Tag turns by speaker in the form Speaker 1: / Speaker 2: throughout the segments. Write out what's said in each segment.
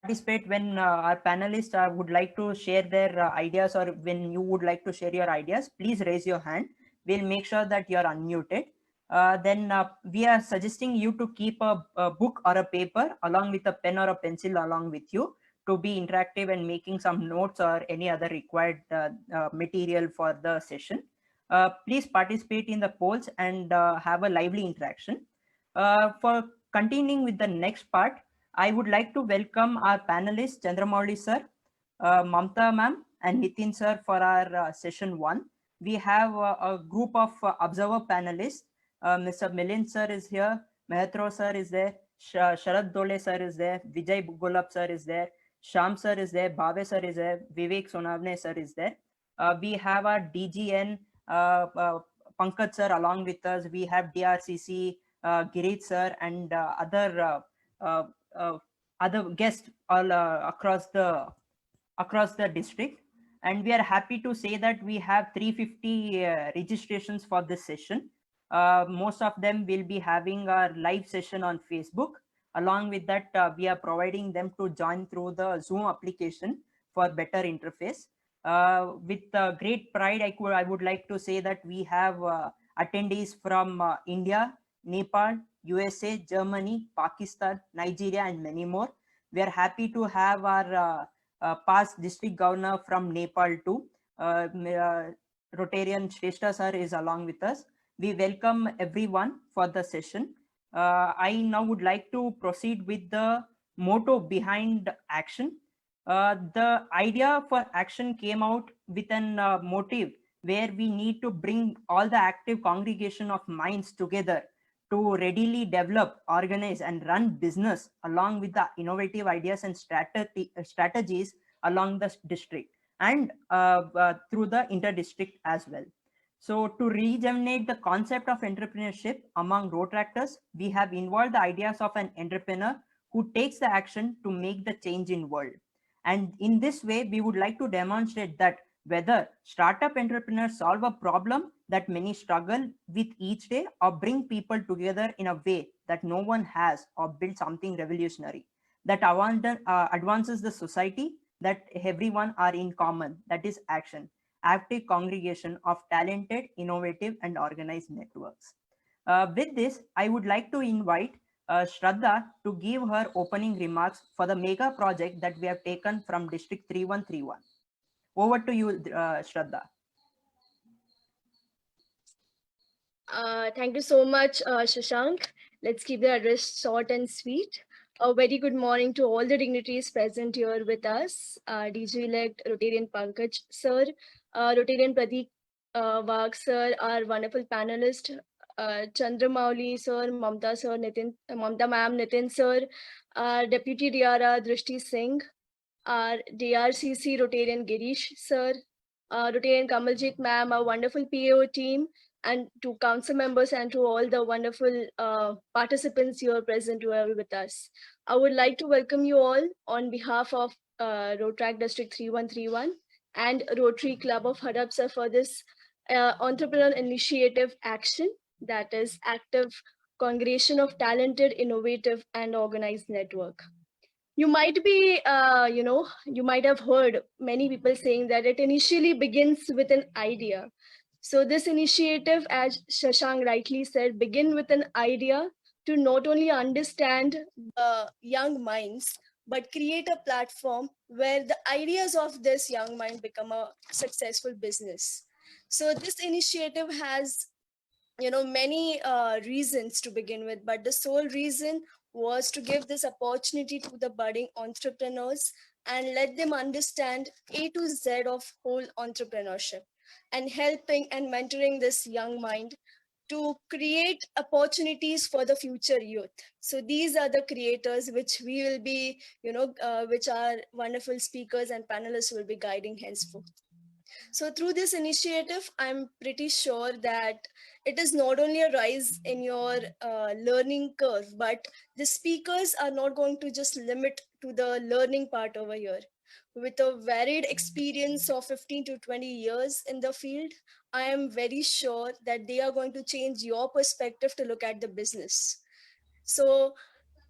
Speaker 1: participate when our panelists would like to share their ideas, or when you would like to share your ideas, please raise your hand. We'll make sure that you're unmuted. Then we are suggesting you to keep a book or a paper along with a pen or a pencil along with you to be interactive and making some notes or any other required material for the session. Please participate in the polls and have a lively interaction. For continuing with the next part, I would like to welcome our panelists, Chandramouli sir, Mamta ma'am, and Nitin sir for our session 1. We have a group of observer panelists. Mr. Milind sir is here, Mehetro sir is there, Sharad Dole sir is there, Vijay Gulab sir is there, Sham sir is there, Bhave sir is there, Vivek Sonavne sir is there. We have our DGN, Pankaj sir along with us. We have DRCC, Girit sir, and uh, uh, other guests all across the district. And we are happy to say that we have 350 registrations for this session. Most of them will be having our live session on Facebook. Along with that, we are providing them to join through the Zoom application for better interface. With great pride, I would like to say that we have attendees from India, Nepal, USA, Germany, Pakistan, Nigeria, and many more. We are happy to have our past district governor from Nepal too. Rotarian Shrestha sir is along with us. We welcome everyone for the session. I now would like to proceed with the motto behind action. The idea for action came out with an motive where we need to bring all the active congregation of minds together to readily develop, organize, and run business along with the innovative ideas and strategies along the district and through the inter-district as well. So to rejuvenate the concept of entrepreneurship among road tractors, we have involved the ideas of an entrepreneur who takes the action to make the change in world. And in this way, we would like to demonstrate that whether startup entrepreneurs solve a problem that many struggle with each day, or bring people together in a way that no one has, or build something revolutionary that advances the society, that everyone are in common, that is action, active congregation of talented, innovative, and organized networks. With this, I would like to invite Shraddha to give her opening remarks for the mega project that we have taken from District 3131. Over to you, Shraddha.
Speaker 2: Thank you so much, Shashank. Let's keep the address short and sweet. A very good morning to all the dignitaries present here with us. DG-elect Rotarian Pankaj sir, Rotarian Pradeep Wagh sir, our wonderful panelist, Chandramouli sir, Mamta sir, Mamta ma'am, Nitin sir, Deputy DRR Drishti Singh, our DRCC Rotarian Girish sir, Rotarian Kamaljit ma'am, our wonderful PAO team, and to council members and to all the wonderful participants here present who are with us. I would like to welcome you all on behalf of Rotrack District 3131 and Rotary Club of Hadapsar for this entrepreneurial initiative action, that is active congregation of talented, innovative, and organized network. You might be, you might have heard many people saying that it initially begins with an idea. So this initiative, as Shashank rightly said, begin with an idea to not only understand young minds, but create a platform where the ideas of this young mind become a successful business. So this initiative has, many reasons to begin with, but the sole reason was to give this opportunity to the budding entrepreneurs and let them understand A to Z of whole entrepreneurship, and helping and mentoring this young mind to create opportunities for the future youth. So these are the creators which we will be, which our wonderful speakers and panelists will be guiding henceforth. So through this initiative, I'm pretty sure that it is not only a rise in your learning curve, but the speakers are not going to just limit to the learning part over here. With a varied experience of 15 to 20 years in the field, I am very sure that they are going to change your perspective to look at the business. So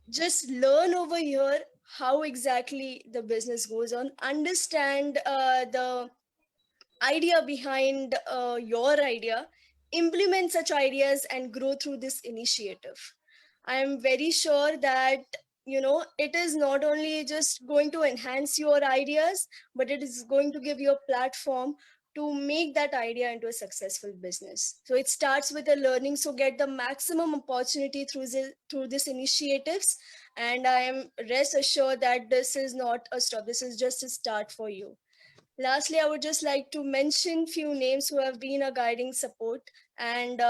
Speaker 2: just learn over here how exactly the business goes on, understand the idea behind your idea, implement such ideas and grow through this initiative. I am very sure that it is not only just going to enhance your ideas, but it is going to give you a platform to make that idea into a successful business. So it starts with a learning, so get the maximum opportunity through this initiatives, and I am rest assured that this is not a stop, this is just a start for you. Lastly, I would just like to mention few names who have been a guiding support and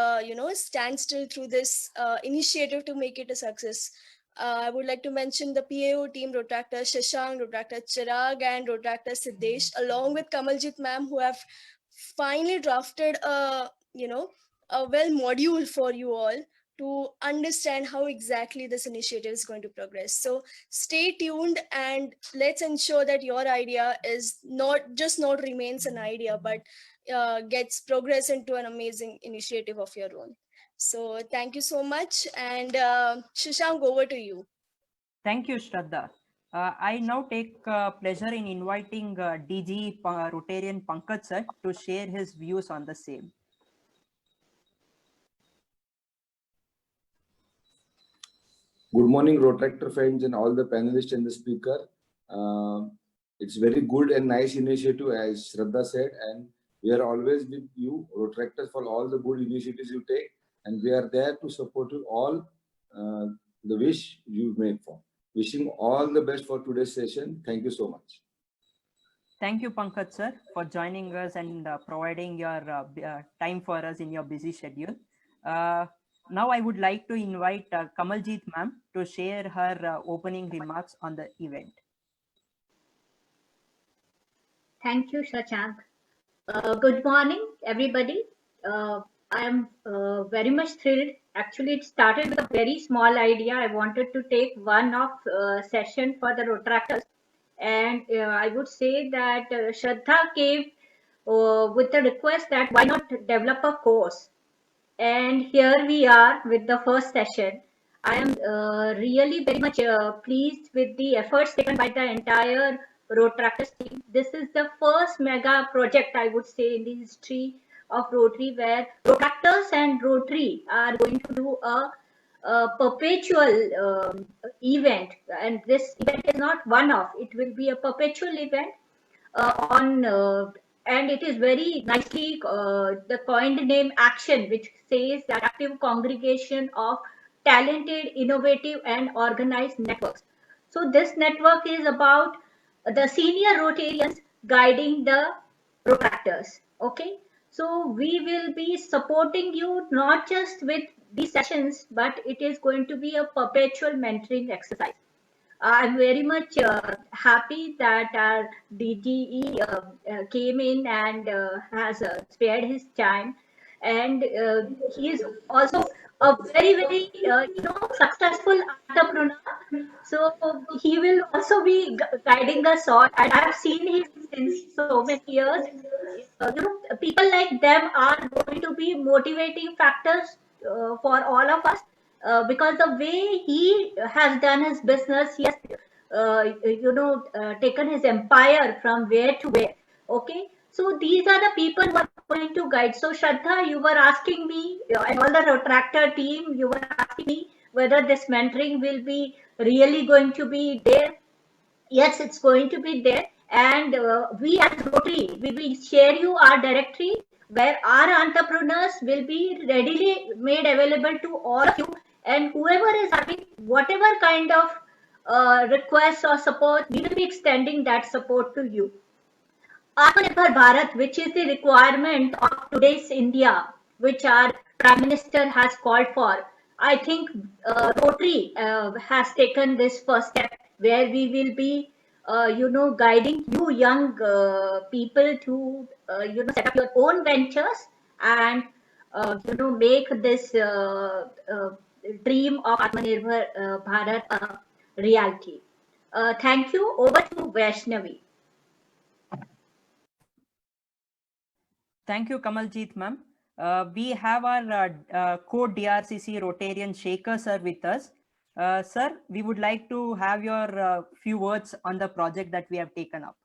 Speaker 2: stand still through this initiative to make it a success. I would like to mention the PAO team, Rotractor Shashank, Rotractor Chirag, and Rotractor Siddesh, along with Kamaljit ma'am, who have finally drafted a well module for you all to understand how exactly this initiative is going to progress. So stay tuned and let's ensure that your idea is not remains an idea, but gets progress into an amazing initiative of your own. So thank you so much, and Shashank, over to you.
Speaker 1: Thank you, Shraddha. I now take pleasure in inviting DG Rotarian Pankaj sir to share his views on the same.
Speaker 3: Good morning, Rotractor friends and all the panelists and the speaker. It's very good and nice initiative, as Shraddha said, and we are always with you, Rotractors, for all the good initiatives you take, and we are there to support you all the wish you made for. Wishing all the best for today's session. Thank you so much.
Speaker 1: Thank you, Pankaj sir, for joining us and providing your time for us in your busy schedule. Now I would like to invite Kamaljit ma'am to share her opening remarks on the event.
Speaker 4: Thank you, Shashank. Good morning, everybody. I am very much thrilled. Actually, it started with a very small idea. I wanted to take one off session for the Rotractors, and I would say that Shraddha came with the request that why not develop a course. And here we are with the first session. I am really very much pleased with the efforts taken by the entire Rotractors team. This is the first mega project, I would say, in the history of Rotary, where Rotractors and Rotary are going to do a perpetual event. And this event is not one-off. It will be a perpetual event on and it is very nicely the coined name action, which says that active congregation of talented, innovative and organized networks. So this network is about the senior Rotarians guiding the Rotractors. Okay, so we will be supporting you not just with these sessions, but it is going to be a perpetual mentoring exercise. I'm very much happy that our DGE came in and has spared his time, and he is also a very successful entrepreneur. So he will also be guiding us on, and I have seen him since so many years. People like them are going to be motivating factors for all of us because the way he has done his business, he has taken his empire from where to where. Okay, so these are the people who are going to guide. So Shraddha, you were asking me, and all the Rotractor team, you were asking me whether this mentoring will be really going to be there. Yes, it's going to be there, and we as Rotary, we will share you our directory where our entrepreneurs will be readily made available to all of you, and whoever is having whatever kind of requests or support, we will be extending that support to you. Atmanirbhar Bharat, which is the requirement of today's India, which our Prime Minister has called for. I think Rotary has taken this first step where we will be, guiding you young people to, set up your own ventures and, make this dream of Atmanirbhar Bharat a reality. Thank you. Over to Vaishnavi.
Speaker 1: Thank you, Kamaljit ma'am. We have our co-DRCC Rotarian Shaker sir with us. Sir, we would like to have your few words on the project that we have taken up.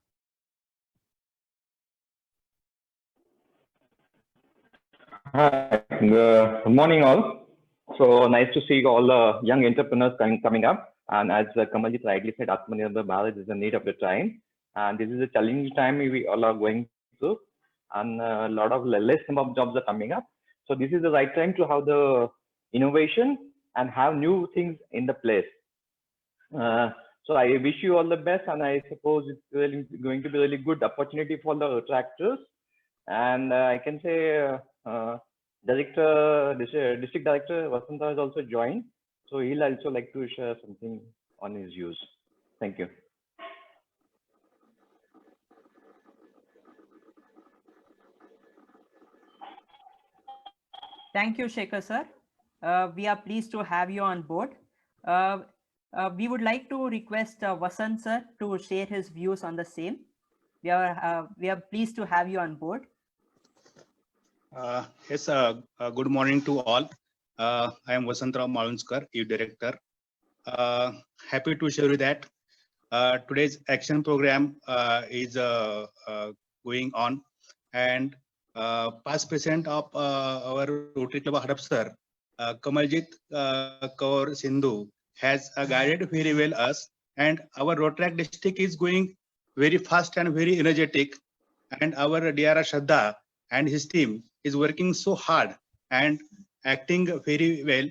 Speaker 5: Hi, good morning all. So nice to see all the young entrepreneurs coming up. And as Kamalji rightly said, Atmanirbhar Bharat is the need of the time. And this is a challenging time we all are going through. And a lot of less number of jobs are coming up. So this is the right time to have the innovation and have new things in the place. So I wish you all the best, and I suppose it's really going to be a really good opportunity for the attractors. And I can say District Director Vasanta has also joined. So he'll also like to share something on his views. Thank you.
Speaker 1: Thank you, Shekhar sir. We are pleased to have you on board. We would like to request Vasant sir to share his views on the same. We are pleased to have you on board.
Speaker 6: Yes, good morning to all. I am Vasantrao Malunskar, EU Director. Happy to share you that today's action program is going on, and past president of our Rotary Club Hadapsar, Kamaljit Kaur Sindhu, has guided very well us, and our Rotaract district is going very fast and very energetic, and our DRR Shraddha and his team is working so hard and acting very well.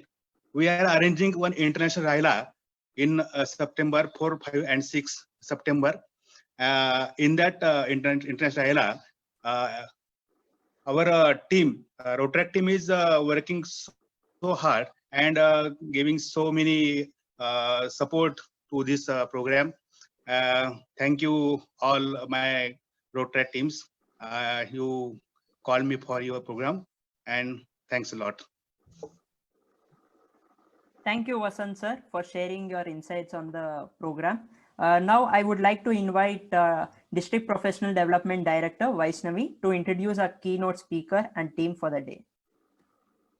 Speaker 6: We are arranging one international Raila in September 4, 5, and 6 September. In that international Raila, our team, Rotaract team, is working so hard and giving so many support to this program. Thank you all my Rotaract teams. You called me for your program, and thanks a lot.
Speaker 1: Thank you, Vasant sir, for sharing your insights on the program. Now I would like to invite District Professional Development Director Vaishnavi to introduce our keynote speaker and team for the day.